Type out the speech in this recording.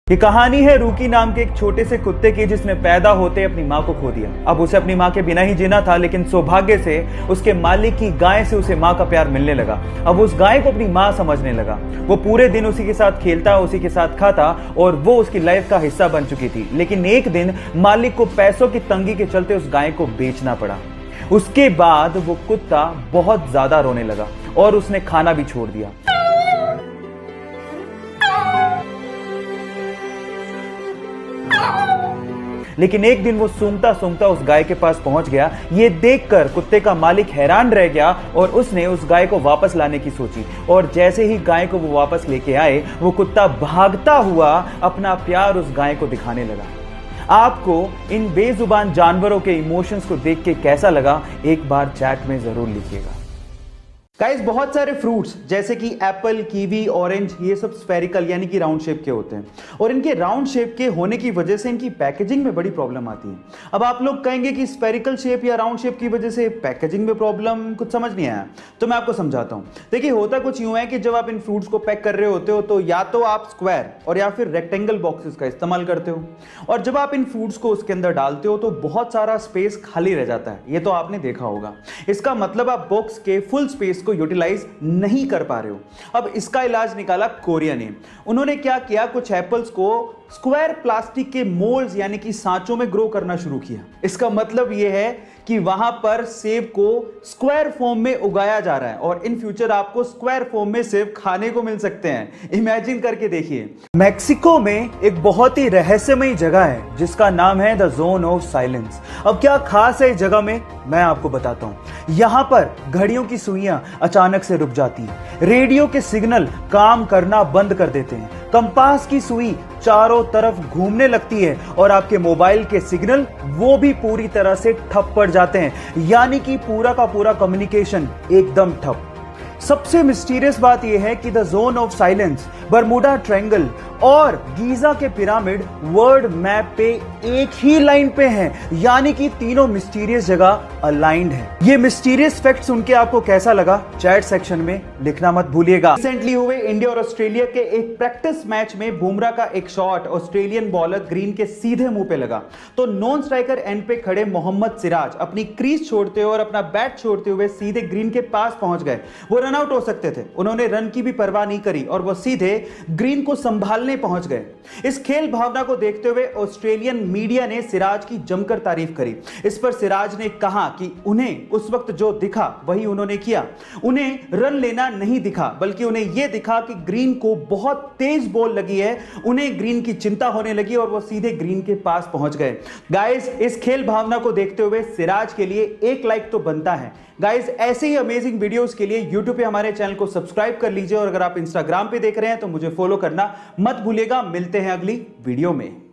ये कहानी है रूकी नाम के एक छोटे से कुत्ते की जिसने पैदा होते अपनी माँ को खो दिया। अब उसे अपनी माँ के बिना ही जीना था, लेकिन सौभाग्य से उसके मालिक की गाय से उसे माँ का प्यार मिलने लगा। अब उस गाय को अपनी माँ समझने लगा। वो पूरे दिन उसी के साथ खेलता, उसी के साथ खाता और वो उसकी लाइफ का हिस्सा बन चुकी थी। लेकिन एक दिन मालिक को पैसों की तंगी के चलते उस गाय को बेचना पड़ा। उसके बाद वो कुत्ता बहुत ज्यादा रोने लगा और उसने खाना भी छोड़ दिया। लेकिन एक दिन वो सूंघता सूंघता उस गाय के पास पहुंच गया। ये देखकर कुत्ते का मालिक हैरान रह गया और उसने उस गाय को वापस लाने की सोची। और जैसे ही गाय को वो वापस लेके आए, वो कुत्ता भागता हुआ अपना प्यार उस गाय को दिखाने लगा। आपको इन बेजुबान जानवरों के इमोशंस को देख के कैसा लगा, एक बार चैट में जरूर लिखिएगा। गाइस, बहुत सारे फ्रूट्स जैसे कि एप्पल, कीवी, ऑरेंज, ये सब स्फेरिकल यानी कि राउंड शेप के होते हैं और इनके राउंड शेप के होने की वजह से इनकी पैकेजिंग में बड़ी प्रॉब्लम आती है। अब आप लोग कहेंगे कि स्फेरिकल शेप या राउंड शेप की वजह से पैकेजिंग में प्रॉब्लम, कुछ समझ नहीं आया, तो मैं आपको समझाता हूं। देखिए, होता कुछ यूं है कि जब आप इन फ्रूट्स को पैक कर रहे होते हो तो या तो आप स्क्वायर और या फिर रेक्टेंगल बॉक्सेस का इस्तेमाल करते हो, और जब आप इन फ्रूट्स को उसके अंदर डालते हो तो बहुत सारा स्पेस खाली रह जाता है। ये तो आपने देखा होगा। इसका मतलब आप बॉक्स के फुल स्पेस को यूटिलाइज नहीं कर पा रहे हो। अब इसका इलाज निकाला कोरिया ने। उन्होंने क्या किया, कुछ एप्पल्स को स्क्वायर प्लास्टिक के मोल्ड्स यानी कि सांचों में ग्रो करना शुरू किया। इसका मतलब यह है कि वहां पर सेब को स्क्वायर फॉर्म में उगाया जा रहा है और इन फ्यूचर आपको स्क्वायर फॉर्म में सेब खाने को मिल सकते हैं। इमेजिन करके देखिए। मेक्सिको में एक बहुत ही रहस्यमयी जगह है जिसका नाम है द जोन ऑफ साइलेंस। अब क्या खास है इस जगह में, मैं आपको बताता हूं। यहां पर घड़ियों की सुइयां अचानक से रुक जाती है, रेडियो के सिग्नल काम करना बंद कर देते हैं, कंपास की सुई चारों तरफ घूमने लगती है और आपके मोबाइल के सिग्नल वो भी पूरी तरह से ठप पड़ जाते हैं, यानी कि पूरा का पूरा कम्युनिकेशन एकदम ठप। सबसे मिस्टीरियस बात यह है कि the zone of silence, Bermuda triangle और गीजा के पिरामिड वर्ल्ड मैप पे एक ही लाइन पे हैं, यानी कि तीनों मिस्टीरियस जगह अलाइंड है। ये मिस्टीरियस फैक्ट सुन के आपको कैसा लगा, चैट सेक्शन में लिखना मत भूलिएगा। रिसेंटली हुए इंडिया और ऑस्ट्रेलिया के एक प्रैक्टिस मैच में बुमराह का एक शॉट ऑस्ट्रेलियन बॉलर ग्रीन के सीधे मुंह पे लगा तो नॉन स्ट्राइकर एंड पे खड़े मोहम्मद सिराज अपनी क्रीज छोड़ते हुए और अपना बैट छोड़ते हुए सीधे ग्रीन के पास पहुंच गए। वो रन आउट हो सकते थे, उन्होंने रन की भी परवाह नहीं करी और वो सीधे ग्रीन को संभालने पहुंच गए। इस खेल भावना को देखते हुए ऑस्ट्रेलियन मीडिया ने सिराज की जमकर तारीफ करी। इस पर सिराज ने कहा कि उन्हें उस वक्त जो दिखा वही उन्होंने किया। उन्हें रन लेना नहीं दिखा, बल्कि उन्हें यह दिखा कि ग्रीन को बहुत तेज बॉल लगी है, उन्हें ग्रीन की चिंता होने लगी और वो सीधे ग्रीन के पास पहुंच गए। गाइस, इस खेल भावना को देखते हुए सिराज के लिए एक लाइक तो बनता है। गाइस, ऐसे ही अमेजिंग वीडियोस के लिए YouTube पे हमारे चैनल को सब्सक्राइब कर लीजिए और अगर आप Instagram पे देख रहे हैं तो मुझे फॉलो करना मत भूलिएगा। मिलते हैं अगली वीडियो में।